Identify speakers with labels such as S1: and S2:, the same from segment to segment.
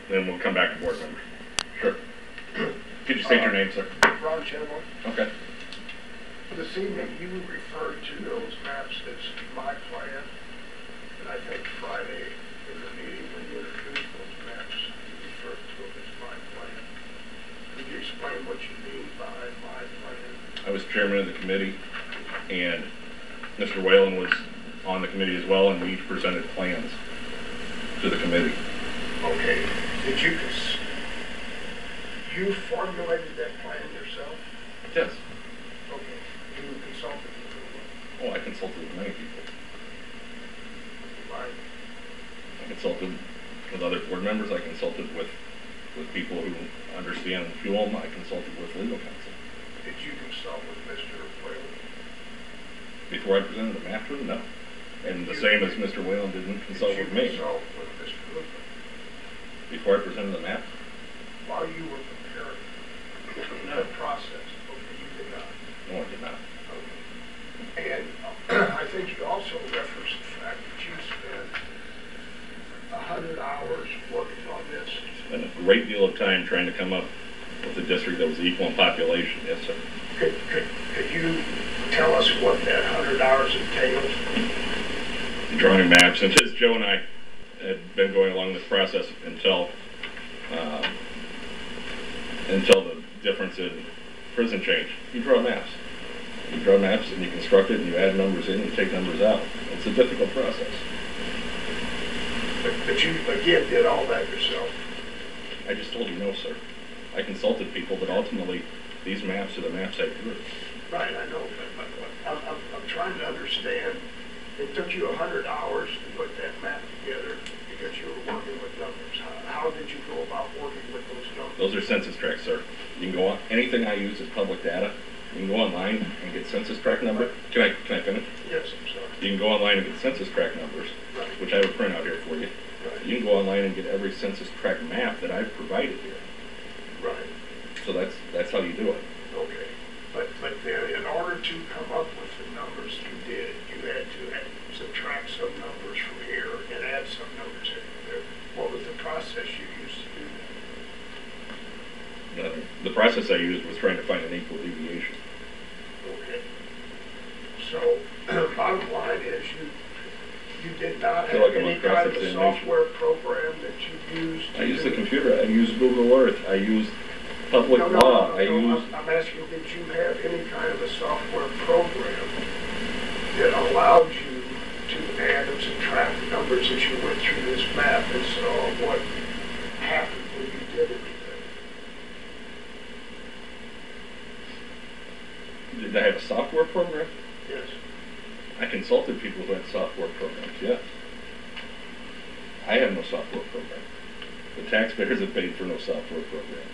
S1: then we'll come back to board members. Sure. Could you state your name, sir?
S2: Ron Shevlin.
S1: Okay.
S2: This evening you referred to those maps as my plan, and I think Friday in the meeting when you introduced those maps, you referred to them as my plan. Could you explain what you mean by my plan?
S1: I was chairman of the committee, and Mr. Whalen was on the committee as well, and we presented plans to the committee.
S2: Okay. Did you formulated that plan yourself?
S1: Yes.
S2: Okay. You consulted with who?
S1: Oh, I consulted with many people.
S2: Right.
S1: I consulted with other board members. I consulted with people who understand fuel. I consulted with legal counsel.
S2: Did you consult with Mr. Whalen?
S1: Before I presented the map to him, no. And the same as Mr. Whalen didn't consult with me.
S2: Did you consult with Mr. Whalen?
S1: Before I presented the map?
S2: While you were preparing the process? Okay, you did not.
S1: No, I did not.
S2: Okay. And I think you also referenced the fact that you spent 100 hours working on this.
S1: Spent a great deal of time trying to come up with a district that was equal in population. Yes, sir.
S2: Could you tell us what that 100 hours entails?
S1: Drawing maps, and just Joe and I had been going along this process until the difference in prison changed. You draw maps. You draw maps and you construct it and you add numbers in and you take numbers out. It's a difficult process.
S2: But you, again, did all that yourself?
S1: I just told you no, sir. I consulted people, but ultimately these maps are the maps I drew.
S2: Right, I know, but I'm trying to understand. It took you 100 hours to put that map together because you were working with numbers. How did you go about working with those numbers?
S1: Those are census tracts, sir. You can go on, anything I use is public data. You can go online and get census tract number. Can I finish?
S2: Yes, I'm sorry.
S1: You can go online and get census tract numbers,
S2: right.
S1: Which I have a printout here for you.
S2: Right.
S1: You can go online and get every census tract map that I've provided here.
S2: Right.
S1: So that's how you do it.
S2: Okay. But then in order to come up with the numbers you did, you had to subtract some numbers from here and add some numbers in there. What was the process you used to do that?
S1: The process I used was trying to find an equal deviation.
S2: Okay. So, bottom line is you did not have any kind of a software program that you used?
S1: I used the computer. I used Google Earth. I used public law.
S2: I'm asking, did you have any kind of a software program that allowed you to add and subtract numbers as you went through this map and saw what happened when you did it?
S1: Did I have a software program?
S2: Yes.
S1: I consulted people who had software programs, yes. I have no software program. The taxpayers have paid for no software program.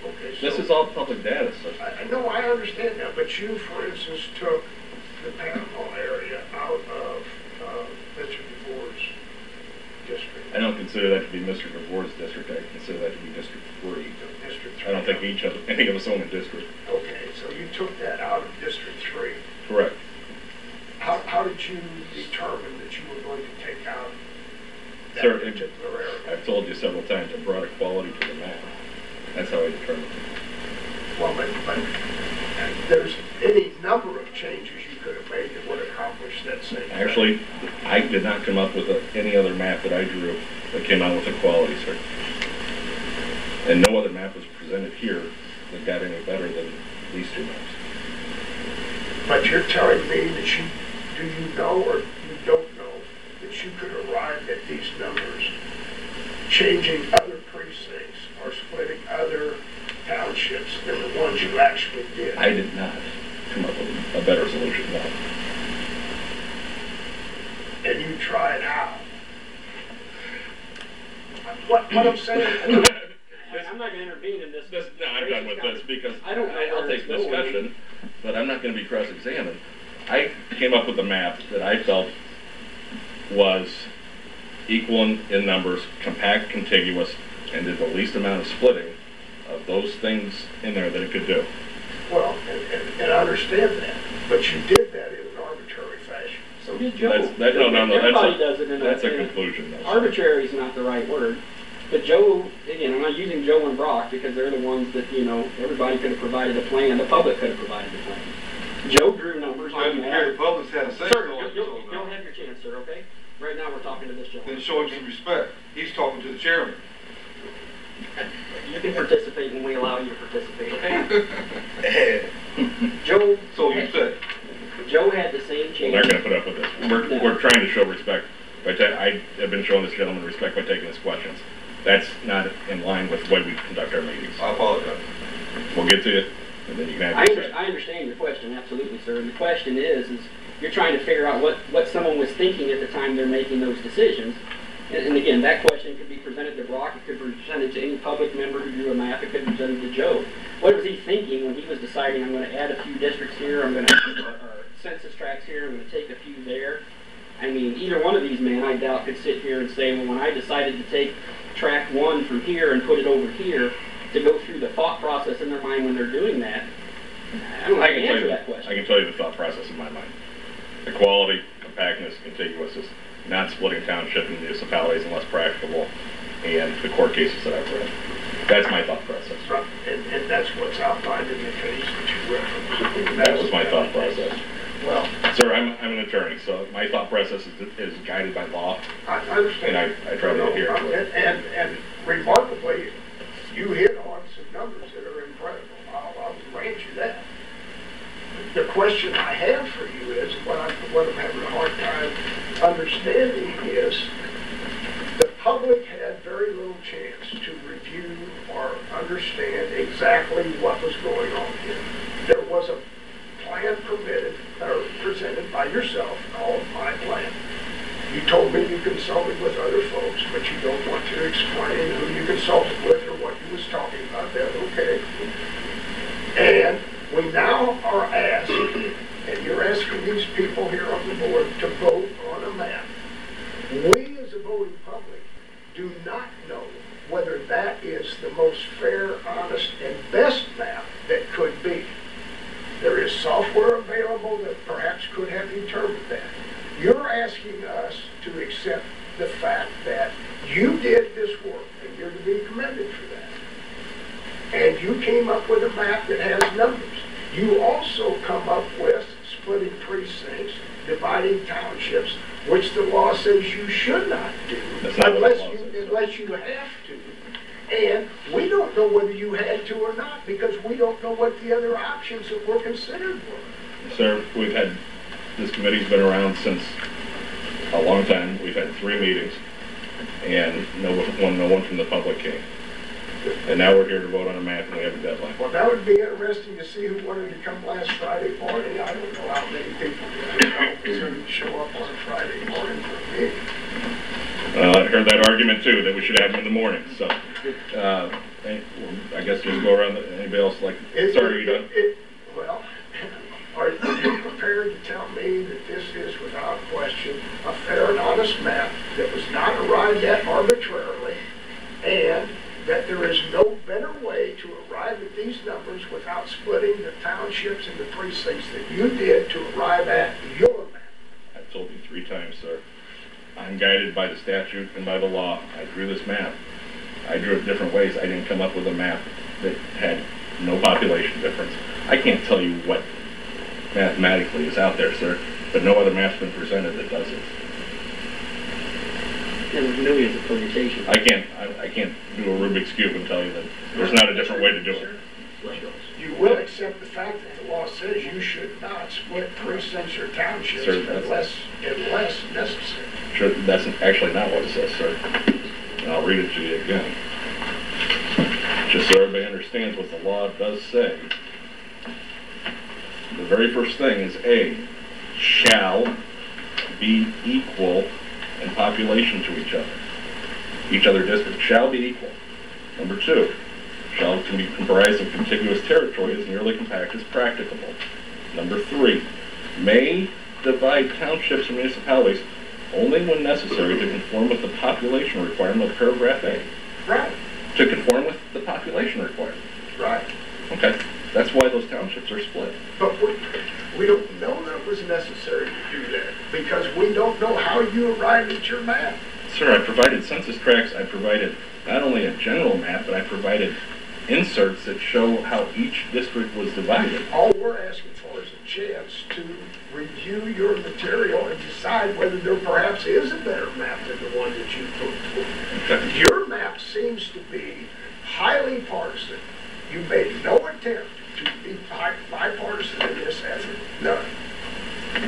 S2: Okay, so
S1: this is all public data, sir.
S2: I know, I understand that, but you, for instance, took the Panama area out of Mr. DeVore's district.
S1: I don't consider that to be Mr. DeVore's district. I consider that to be District 3.
S2: District 3.
S1: I don't think any of us own a district.
S2: Okay, so you took that out of District 3.
S1: Correct.
S2: How did you determine that you were going to take out that
S1: Sir,
S2: particular area?
S1: I've told you several times I brought equality to the map. That's how I determined it.
S2: Well, but there's any number of changes you could have made that would accomplish that same thing.
S1: Actually, I did not come up with any other map that I drew that came out with equality, sir. And no other map was presented here that got any better than these two maps.
S2: But you're telling me that do you know or you don't know that you could arrive at these numbers changing other precincts or splitting other townships than the ones you actually did?
S1: I did not come up with a better solution, no.
S2: And you tried how? What I'm saying...
S3: I'm not going to intervene in this.
S1: No, I'm done with this because
S3: I'll
S1: take discussion, but I'm not going to be cross-examined. I came up with a map that I felt was equal in numbers, compact, contiguous, and did the least amount of splitting of those things in there that it could do.
S2: Well, and I understand that, but you did that in an arbitrary fashion.
S3: So did Joe.
S1: Everybody does it.
S3: That's a
S1: conclusion.
S3: Arbitrary is not the right word. But Joe, again, I'm not using Joe and Brock because they're the ones that, you know, everybody could have provided a plan, the public could have provided a plan. Joe drew numbers on that.
S4: The public's had a say.
S3: Sir, you'll have your chance, sir, okay? Right now, we're talking to this gentleman.
S4: Then show him some respect. He's talking to the chairman.
S3: You can participate when we allow you to participate, okay? Joe.
S4: So you said.
S3: Joe had the same chance.
S1: Well, they're going to put up with this. We're trying to show respect. I have been showing this gentleman respect by taking his questions. That's not in line with the way we conduct our meetings.
S4: I apologize.
S1: We'll get to you, and then you can have your say.
S3: I understand your question, absolutely, sir. And the question is you're trying to figure out what someone was thinking at the time they're making those decisions. And again, that question could be presented to Brock. It could be presented to any public member who drew a map. It could be presented to Joe. What was he thinking when he was deciding, I'm going to add a few districts here, I'm going to census tracts here, I'm going to take a few there? I mean, either one of these men, I doubt, could sit here and say, well, when I decided to take tract 1 from here and put it over here, to go through the thought process in their mind when they're doing that, I don't know how to answer that question.
S1: I can tell you the thought process in my mind. The quality, compactness, contiguous is not splitting township and municipalities unless practicable, and the court cases that I've read. That's my thought process.
S2: Right. And that's what's outlined in the case that you referenced.
S1: That was my thought process.
S2: Well,
S1: sir, I'm an attorney, so my thought process is guided by law.
S2: I understand.
S1: And I try to adhere to it.
S2: And remarkably, you hit on some numbers that are incredible. I'll grant you that. The question I have for you is, what I'm having a hard time understanding is, the public had very little chance to review or understand exactly what was going on here. There was a plan presented by yourself called My Plan. You told me you consulted with other folks, but you don't want to explain who you consulted with or what you was talking about. That's okay. And we now are asked, and you're asking these people here on the board to vote on a map. We as a voting public do not know whether that is the most fair, honest, and best map that could be. There is software available that perhaps could have determined that. You're asking us to accept the fact that you did this work, and you're to be commended for that. And you came up with a map that has numbers. You also come up with splitting precincts, dividing townships, which the law says you should not do unless you have to. And we don't know whether you had to or not because we don't know what the other options that were considered were.
S1: Sir, this committee's been around since a long time. We've had 3 meetings, and no one from the public came. And now we're here to vote on a map, and we have a deadline.
S2: Well, that would be interesting to see who wanted to come last Friday morning. I don't know how many people did show up on a Friday morning for a meeting.
S1: I heard that argument, too, that we should have them in the morning. So, I guess just go around. Anybody else like? Sir, are you done?
S2: Well, are you prepared to tell me that this is, without question, a fair and honest map that was not arrived at arbitrarily, and that there is no better way to arrive at these numbers without splitting the townships and the precincts that you did to arrive at your map?
S1: I've told you 3 times, sir. I'm guided by the statute and by the law. I drew this map. I drew it different ways. I didn't come up with a map that had no population difference. I can't tell you what mathematically is out there, sir, but no other map's been presented that does it.
S3: And there's millions of permutations.
S1: I can't do a Rubik's Cube and tell you that there's not a different way to do it.
S2: You will accept the fact that the law says you should not split precincts or townships unless necessary.
S1: Sure, that's actually not what it says, sir. And I'll read it to you again. Just so everybody understands what the law does say. The very first thing is A, shall be equal in population to each other. Each other district shall be equal. Number 2, shall can be comprised of contiguous territory as nearly compact as practicable. Number 3, may divide townships and municipalities only when necessary to conform with the population requirement of paragraph A.
S2: Right.
S1: To conform with the population requirement.
S2: Right.
S1: Okay. That's why those townships are split.
S2: But we don't know that it was necessary to do that because we don't know how you arrived at your map.
S1: Sir, I provided census tracts, I provided not only a general map, but I provided inserts that show how each district was divided.
S2: All we're asking for is a chance to review your material and decide whether there perhaps is a better map than the one that you put forward. Your map seems to be highly partisan. You made no attempt to be bipartisan in this effort, none.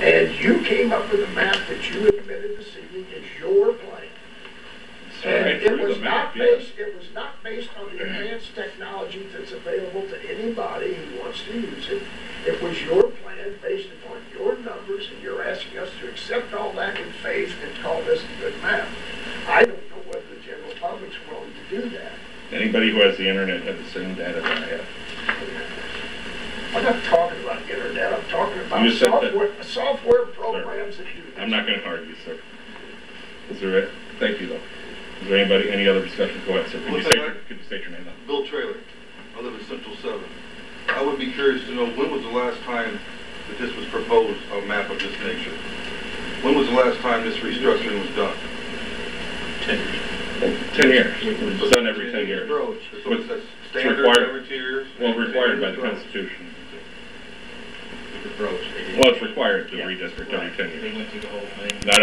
S2: And you came up with a map that you admitted this evening is your plan. And it was not based on the advanced technology that's available to anybody who wants to use it. It was your plan based upon your numbers, and you're asking us to accept all that in faith and call this a good map. I don't know whether the general public's willing to do that.
S1: Anybody who has the internet has the same data that I have.
S2: I'm not talking about internet, I'm talking about
S1: You said
S2: software programs that do this.
S1: I'm not going to argue, sir. Is there it? Thank you, though. Is there anybody, any other discussion? Go ahead, sir. Could you state your name, though?
S4: Bill Trailer. I live in Central 7. I would be curious to know, when was the last time that this was proposed, a map of this nature? When was the last time this restructuring was done?
S1: 10 years. 10 years. It's done every 10 years.
S4: So it's standard
S1: required,
S4: every 2 years?
S1: well, required by the Constitution. Well, it's required to redistrict every 10 years.
S5: They went through the whole thing.
S1: Not